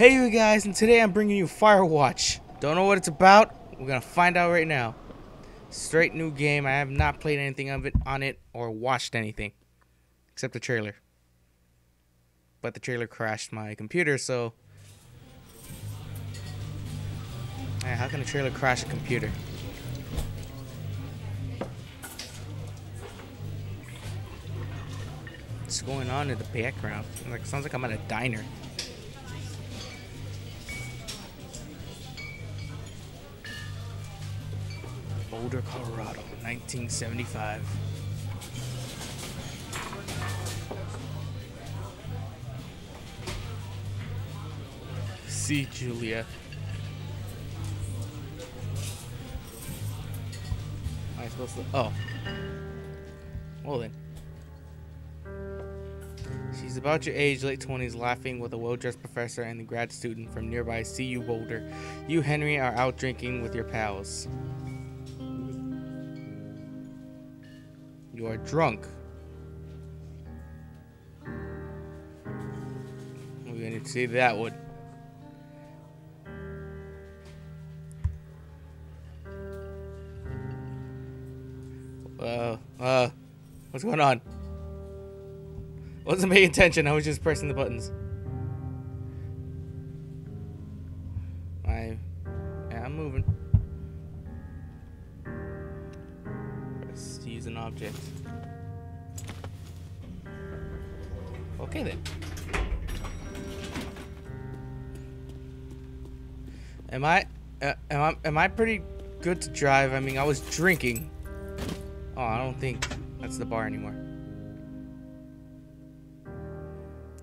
Hey you guys, and today I'm bringing you Firewatch. Don't know what it's about? We're gonna find out right now. Straight new game. I have not played anything of it on it or watched anything except the trailer. But the trailer crashed my computer, so how can a trailer crash a computer? What's going on in the background? Sounds like I'm at a diner. Boulder, Colorado, 1975. See Julia. Am I supposed to? Oh. Well then. She's about your age, late 20s, laughing with a well-dressed professor and the grad student from nearby CU Boulder. You, Henry, are out drinking with your pals. You are drunk. We're going to see that one. What's going on? Wasn't paying attention. I was just pressing the buttons. I'm moving. Press to use an object. Okay then. Am I pretty good to drive? I mean, I was drinking. Oh, I don't think that's the bar anymore.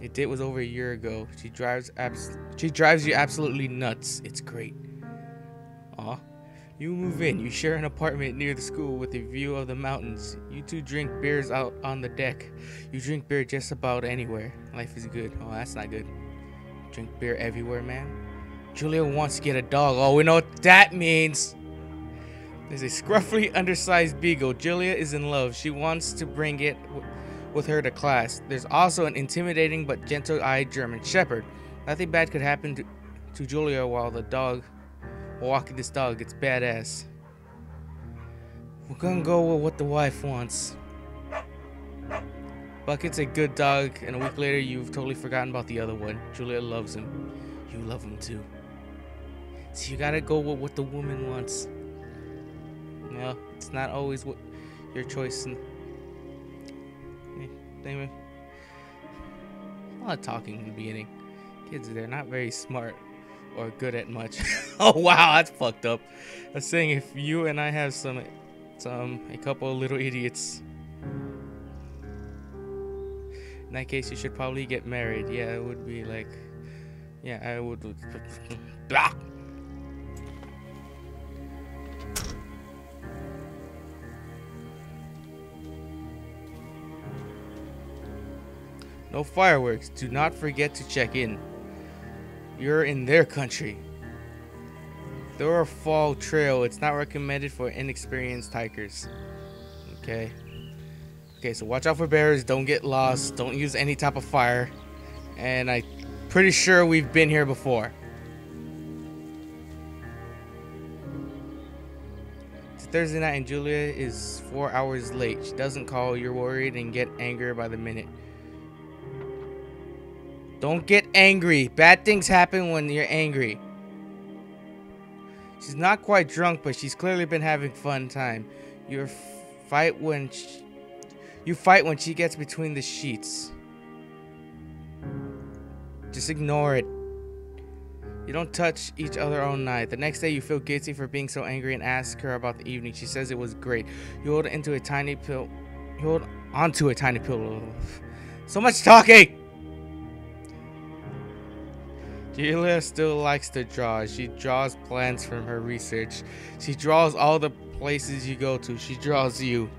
It did was over a year ago. She drives you absolutely nuts. It's great. Aw. You move in. You share an apartment near the school with a view of the mountains. You two drink beers out on the deck. You drink beer just about anywhere. Life is good. Oh, that's not good. Drink beer everywhere, man. Julia wants to get a dog. Oh, we know what that means. There's a scruffy, undersized beagle. Julia is in love. She wants to bring it with her to class. There's also an intimidating but gentle-eyed German Shepherd. Nothing bad could happen to Julia while walking this dog. It's badass. We're gonna go with what the wife wants. Bucket's a good dog, and a week later you've totally forgotten about the other one. Julia loves him. You love him too. So you gotta go with what the woman wants. Well, it's not always what your choice. Anyway, a lot of talking in the beginning. Kids, they're not very smart or good at much. Oh wow, that's fucked up. I was saying if you and I have a couple of little idiots. In that case, you should probably get married. Yeah, it would be like, yeah, I would. Blah. No fireworks. Do not forget to check in. You're in their country. Through a fall trail. It's not recommended for inexperienced hikers. Okay. Okay, so watch out for bears. Don't get lost. Don't use any type of fire. And I'm pretty sure we've been here before. It's Thursday night and Julia is 4 hours late. She doesn't call. You're worried and get angry by the minute. Don't get angry. Bad things happen when you're angry. She's not quite drunk, but she's clearly been having fun time. You fight when she gets between the sheets. Just ignore it. You don't touch each other all night. The next day you feel guilty for being so angry and ask her about the evening. She says it was great. You hold onto a tiny pillow. So much talking. Julia still likes to draw. She draws plans from her research. She draws all the places you go to. She draws you.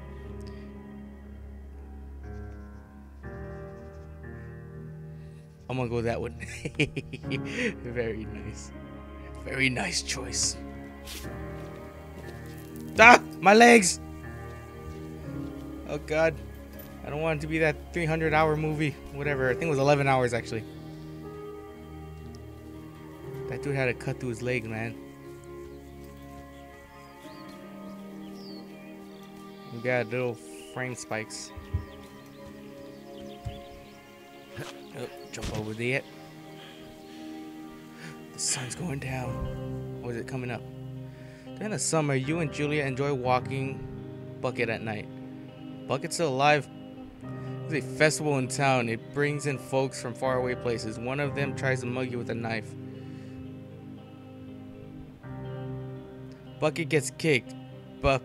I'm gonna go with that one. Very nice. Very nice choice. Ah! My legs! Oh god. I don't want it to be that 300-hour movie. Whatever. I think it was 11 hours actually. That dude had a cut through his leg, man. We got little frame spikes. Oh, jump over there. The sun's going down. Or is it coming up? During the summer, you and Julia enjoy walking Bucket at night. Bucket's still alive. There's a festival in town. It brings in folks from faraway places. One of them tries to mug you with a knife. Bucket gets kicked, but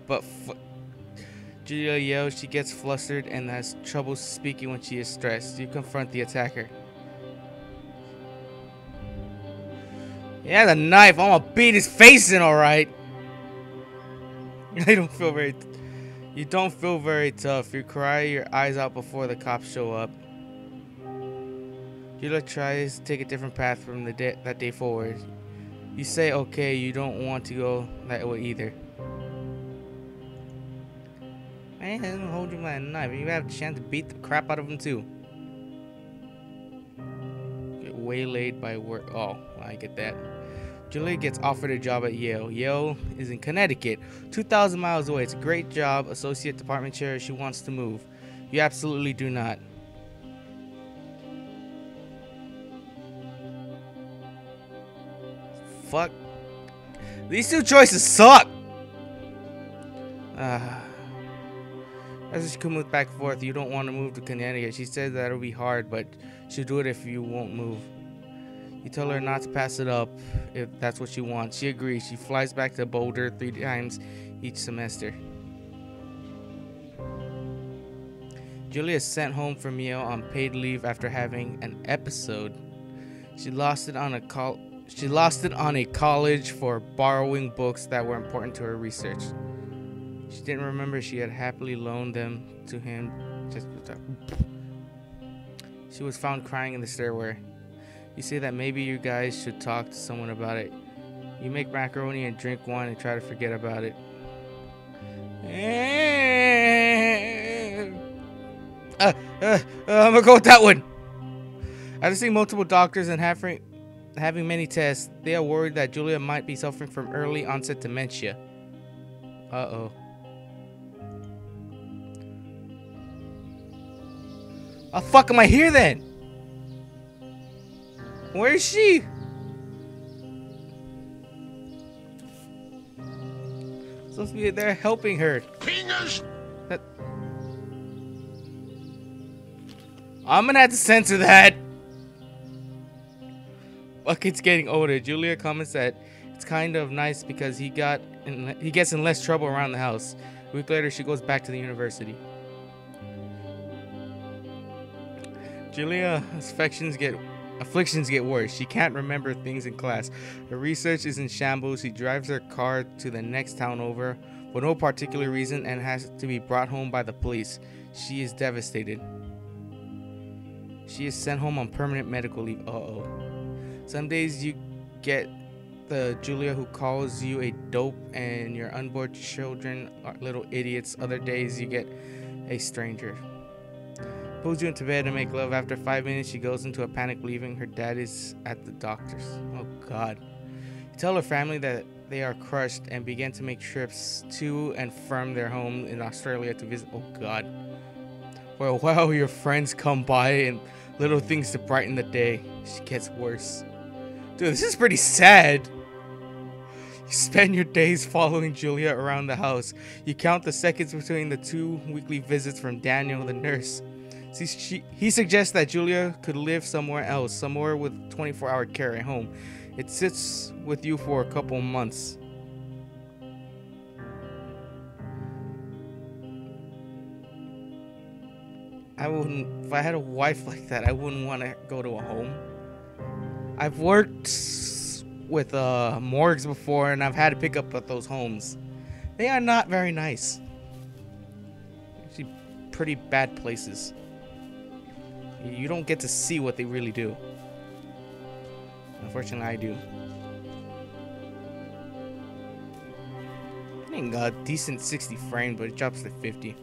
Julia yells. She gets flustered and has trouble speaking when she is stressed. You confront the attacker. He has a knife. I'm gonna beat his face in, alright? You don't feel very tough. You cry your eyes out before the cops show up. Julia tries to take a different path from that day forward. You say okay, you don't want to go that way either. Man, he doesn't hold you by a knife. You have a chance to beat the crap out of him too. Get waylaid by work. Oh, I get that. Julia gets offered a job at Yale. Yale is in Connecticut, 2,000 miles away. It's a great job. Associate department chair. She wants to move. You absolutely do not. Fuck. These two choices suck. As she can move back and forth, you don't want to move to Connecticut. She says that it'll be hard, but she'll do it if you won't move. You tell her not to pass it up if that's what she wants. She agrees. She flies back to Boulder 3 times each semester. Julia is sent home from Yale on paid leave after having an episode. She lost it on a college for borrowing books that were important to her research. She didn't remember she had happily loaned them to him. She was found crying in the stairway. You say that maybe you guys should talk to someone about it. You make macaroni and drink wine and try to forget about it. I'm gonna go with that one. After seeing multiple doctors and having many tests, they are worried that Julia might be suffering from early onset dementia. Uh-oh. How the fuck am I here then? Where is she? Supposed to be there helping her. I'm gonna have to censor that. Bucket's getting older. Julia comments that it's kind of nice because he gets in less trouble around the house. A week later, she goes back to the university. Julia's afflictions get worse. She can't remember things in class. Her research is in shambles. She drives her car to the next town over for no particular reason and has to be brought home by the police. She is devastated. She is sent home on permanent medical leave. Uh-oh. Some days you get the Julia who calls you a dope and your unborn children are little idiots. Other days you get a stranger. Pulls you into bed and make love. After 5 minutes, she goes into a panic, leaving. Her dad is at the doctor's. Oh, God. You tell her family that they are crushed and begin to make trips to and from their home in Australia to visit. Oh, God. For a while, your friends come by and little things to brighten the day. She gets worse. Dude, this is pretty sad. You spend your days following Julia around the house. You count the seconds between the 2 weekly visits from Daniel, the nurse. He suggests that Julia could live somewhere else, somewhere with 24-hour care at home. It sits with you for a couple months. If I had a wife like that, I wouldn't want to go to a home. I've worked with morgues before, and I've had to pick up at those homes. They are not very nice. Actually, pretty bad places. You don't get to see what they really do. Unfortunately, I do. I think a decent 60 frame, but it drops to 50.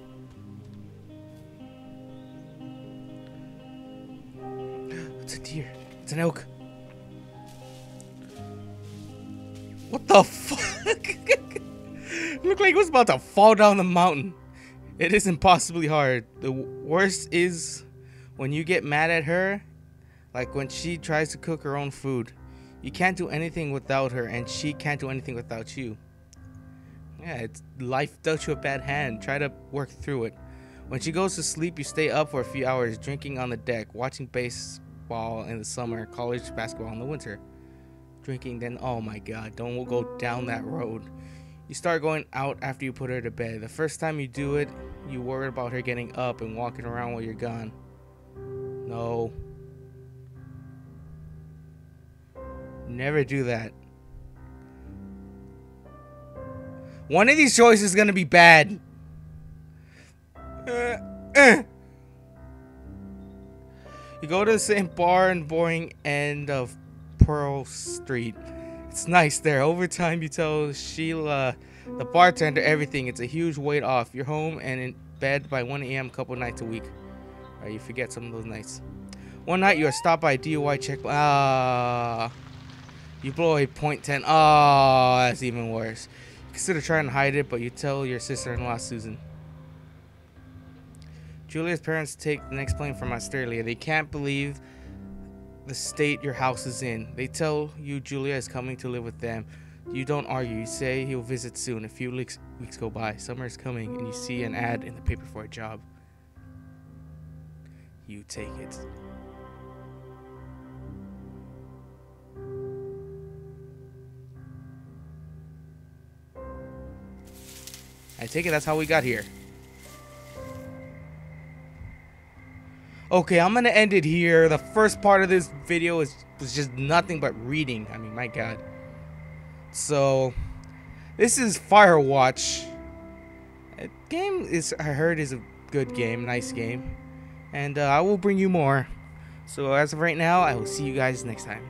It's a deer. It's an elk. What the fuck? Looked like it was about to fall down the mountain. It is impossibly hard. The worst is when you get mad at her, like when she tries to cook her own food. You can't do anything without her, and she can't do anything without you. Yeah, it's life dealt you a bad hand. Try to work through it. When she goes to sleep, you stay up for a few hours, drinking on the deck, watching baseball in the summer, college basketball in the winter. Drinking, then, oh my god, don't go down that road. You start going out after you put her to bed. The first time you do it, you worry about her getting up and walking around while you're gone. No. Never do that. One of these choices is gonna be bad. You go to the same bar and boring end of Pearl Street. It's nice there. Over time, you tell Sheila, the bartender, everything. It's a huge weight off. You're home and in bed by 1 a.m. a couple nights a week. You forget some of those nights. One night, you are stopped by a DUI check. You blow a .10. That's even worse. You consider trying to hide it, but you tell your sister-in-law, Susan. Julia's parents take the next plane from Australia. They can't believe the state your house is in. They tell you Julia is coming to live with them. You don't argue. You say he'll visit soon. A few weeks go by. Summer is coming, and you see an ad in the paper for a job. You take it. I take it that's how we got here. Okay, I'm gonna end it here. The first part of this video was just nothing but reading. I mean, my god. So, this is FIREWATch. The game is, I heard, is a good game, nice game. And I will bring you more. So as of right now, I will see you guys next time.